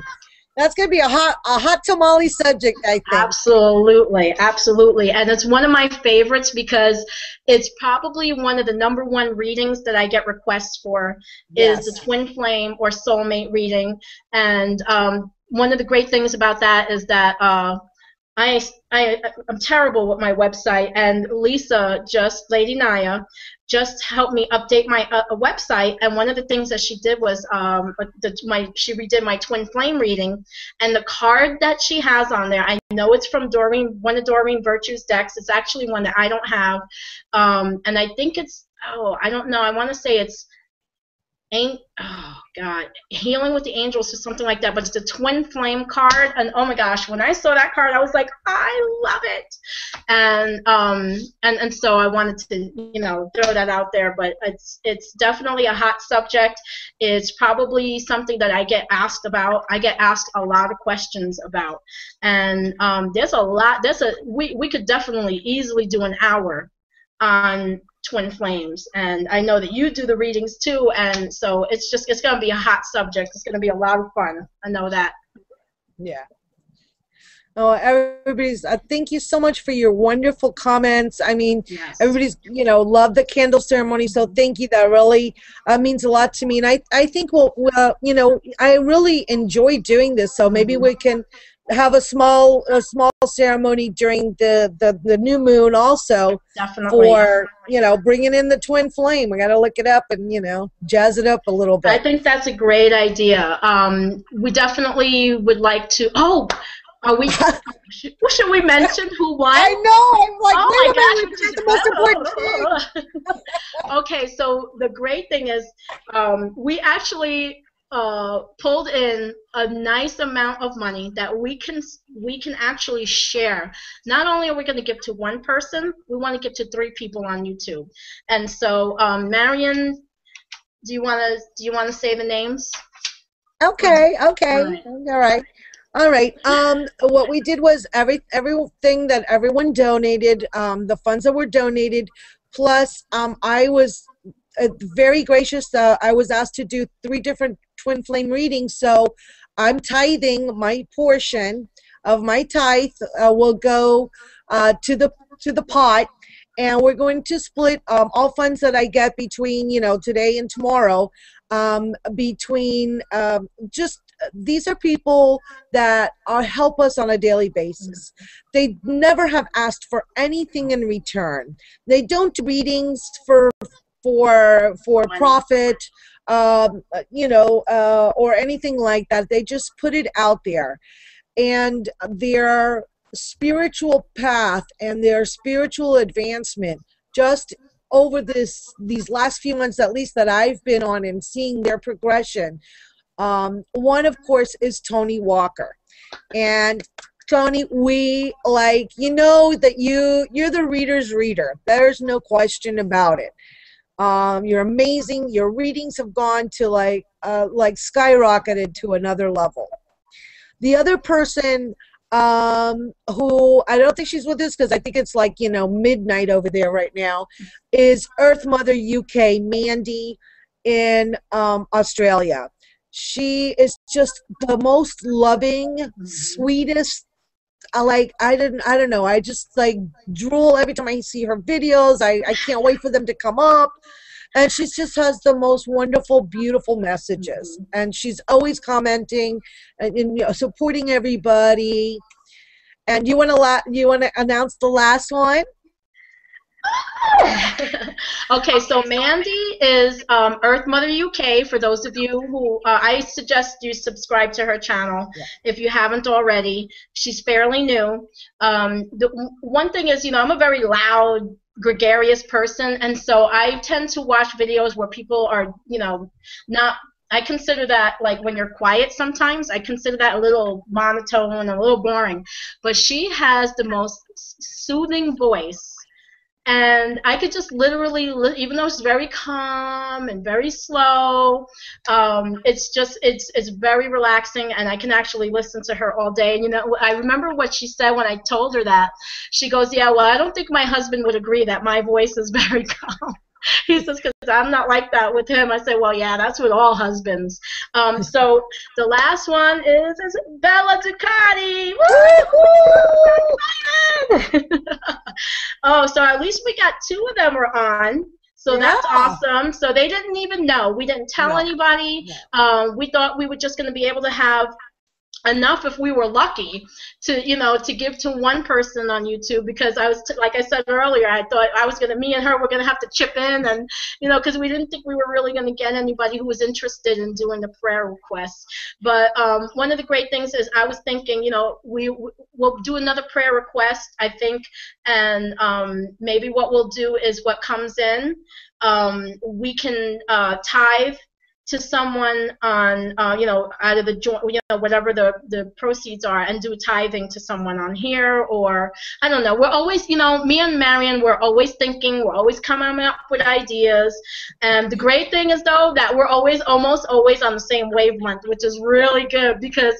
That's going to be a hot tamale subject, I think. Absolutely, absolutely. And it's one of my favorites because it's probably one of the #1 readings that I get requests for is Yes. the twin flame or soulmate reading. And one of the great things about that is that I'm terrible with my website, and Lady Naya, just helped me update my website. And one of the things that she did was she redid my twin flame reading, and the card that she has on there, I know it's from one of Doreen Virtue's decks. It's actually one that I don't have, and I think it's I don't know. I want to say it's Healing with the Angels or something like that, but it's the twin flame card, and oh my gosh, when I saw that card I was like, I love it. And so I wanted to throw that out there, but it's definitely a hot subject. It's probably something that I get asked about. I get asked a lot of questions about, and we could definitely easily do an hour on twin flames, and I know that you do the readings too, and so it's going to be a hot subject. It's going to be a lot of fun. I know that. Yeah. Oh, everybody's thank you so much for your wonderful comments. I mean, yes. Everybody's love the candle ceremony, so thank you. That really means a lot to me, and I think I really enjoy doing this, so maybe we can have a small ceremony during the new moon also. Definitely. For bringing in the twin flame. We got to look it up and jazz it up a little bit. I think that's a great idea. We definitely would like to. Should we mention who won? I know. I'm like, oh my gosh, that's the most important thing. Okay, so the great thing is we actually pulled in a nice amount of money that we can actually share. Not only are we going to give to one person, we want to give to 3 people on YouTube. And so, Marion, do you want to say the names? Okay. All right. What we did was everything that everyone donated, the funds that were donated, plus I was very gracious. I was asked to do 3 different twin flame readings, so I'm tithing. My portion of my tithe will go to the pot, and we're going to split all funds that I get between today and tomorrow between just. These are people that help us on a daily basis. They never have asked for anything in return. They don't do readings for profit, or anything like that. They just put it out there, and their spiritual path and their spiritual advancement just over these last few months, at least that I've been on and seeing their progression. One, of course, is Tony Walker. And Tony, we that you're the reader's reader. There's no question about it. You're amazing. Your readings have gone to like skyrocketed to another level. The other person who I don't think she's with us because I think it's like midnight over there right now, is Earth Mother UK, Mandy in Australia. She is just the most loving, sweetest. I don't know. I just like drool every time I see her videos. I can't wait for them to come up. And she just has the most wonderful, beautiful messages. And she's always commenting and supporting everybody. And you want to announce the last one? Okay, so Mandy is Earth Mother UK. For those of you who, I suggest you subscribe to her channel if you haven't already. She's fairly new. The one thing is, I'm a very loud, gregarious person, and so I tend to watch videos where people are, not. I consider that, like, when you're quiet sometimes, I consider that a little monotone and a little boring. But she has the most soothing voice and I could just literally, even though it's very calm and very slow, it's very relaxing, and I can actually listen to her all day. And I remember what she said when I told her that. She goes, "Yeah, well, I don't think my husband would agree that my voice is very calm." He says, "Because I'm not like that with him." I say, "Well, yeah, that's with all husbands." So the last one is Bella Ducati. Woo! Oh, so at least we got 2 of them are on. So that's awesome. So they didn't even know. We didn't tell anybody. We thought we were just going to be able to have enough, if we were lucky, to to give to one person on YouTube, because I was like I said earlier, I thought me and her were gonna have to chip in, and because we didn't think we were really gonna get anybody who was interested in doing the prayer requests. But one of the great things is I was thinking, we'll do another prayer request, I think, and maybe what we'll do is what comes in, we can tithe to someone on, out of the joint, whatever the proceeds are, and do tithing to someone on here, or I don't know. We're always, me and Marion, we're always thinking, we're always coming up with ideas, and the great thing is though that we're almost always on the same wavelength, which is really good, because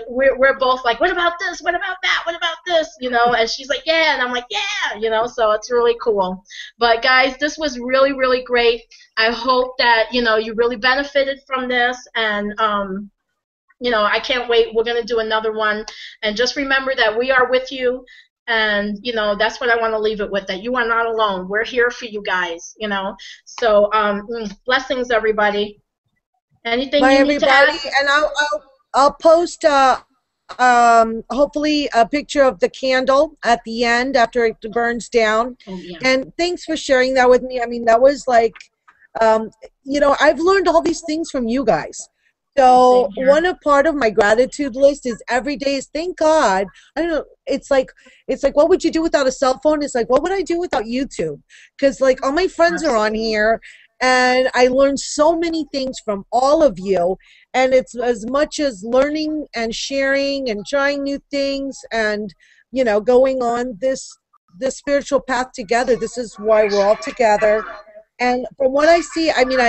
we're both like, what about this? What about that? What about this? And she's like, yeah, and I'm like, yeah, so it's really cool. But guys, this was really, really great. I hope that you really benefited from this, and I can't wait. We're gonna do another one, and just remember that we are with you, and that's what I want to leave it with, that you are not alone. We're here for you guys, So blessings, everybody. Anything Bye, you need to add? and I'll post hopefully a picture of the candle at the end after it burns down. Oh, yeah. And thanks for sharing that with me. I mean, that was like, I've learned all these things from you guys. So part of my gratitude list is every day is thank God. I don't know. It's like what would you do without a cell phone? It's like, what would I do without YouTube? Because like all my friends are on here, and I learned so many things from all of you. And it's as much as learning and sharing and trying new things, and going on this spiritual path together. This is why we're all together. And from what I see, I mean,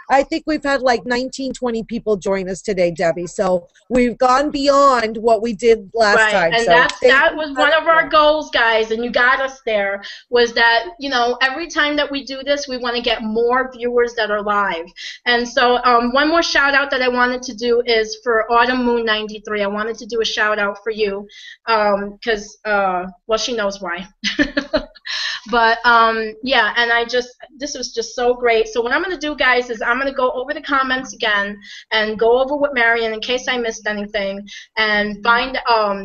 I think we've had like 19, 20 people join us today, Debbie. So we've gone beyond what we did last time. And so that was one of our goals, guys, and you got us there, was that, every time that we do this, we want to get more viewers that are live. And so one more shout out that I wanted to do is for Autumn Moon 93. I wanted to do a shout out for you because, well, she knows why. But yeah, and this was just so great. So what I'm going to do, guys, is I'm going to go over the comments again and go over with Marion in case I missed anything, and find,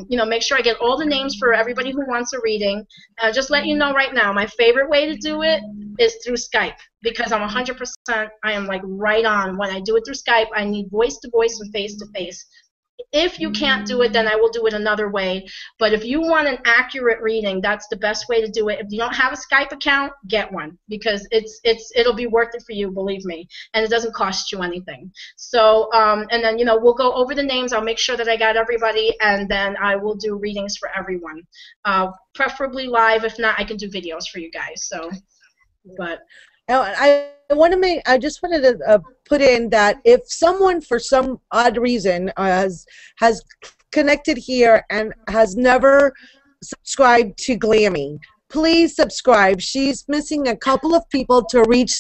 make sure I get all the names for everybody who wants a reading. Just let you know right now, my favorite way to do it is through Skype, because I'm 100%, I am like right on. When I do it through Skype, I need voice to voice and face to face. If you can't do it, then I will do it another way. But if you want an accurate reading, that's the best way to do it. If you don't have a Skype account, get one, because it'll be worth it for you, believe me, and it doesn't cost you anything. So and then we'll go over the names. I'll make sure that I got everybody, and then I will do readings for everyone, preferably live. If not, I can do videos for you guys. So, but. I just wanted to put in that if someone, for some odd reason, has connected here and has never subscribed to Glammie, please subscribe. She's missing a couple of people to reach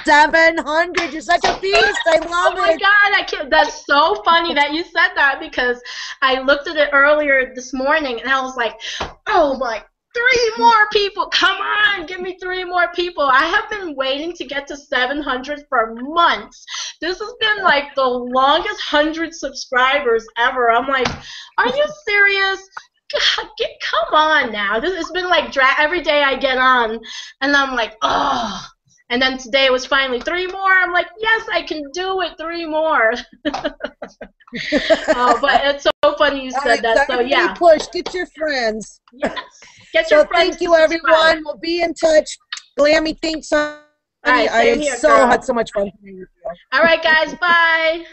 700. You're such a beast. I love it. Oh my God, I can't. That's so funny that you said that, because I looked at it earlier this morning and I was like, oh my, 3 more people. Come on, give me 3 more people. I have been waiting to get to 700 for months. This has been like the longest 100 subscribers ever. I'm like, are you serious? God, come on now. It's been like every day I get on, and I'm like, oh. And then today it was finally 3 more. I'm like, yes, I can do it. 3 more. But it's so funny you said that. So yeah. Push. Get your friends. Yes. Get your friends. Thank you, everyone. We'll be in touch. Glammie, thanks. All right, I had so much fun. All right, guys. Bye.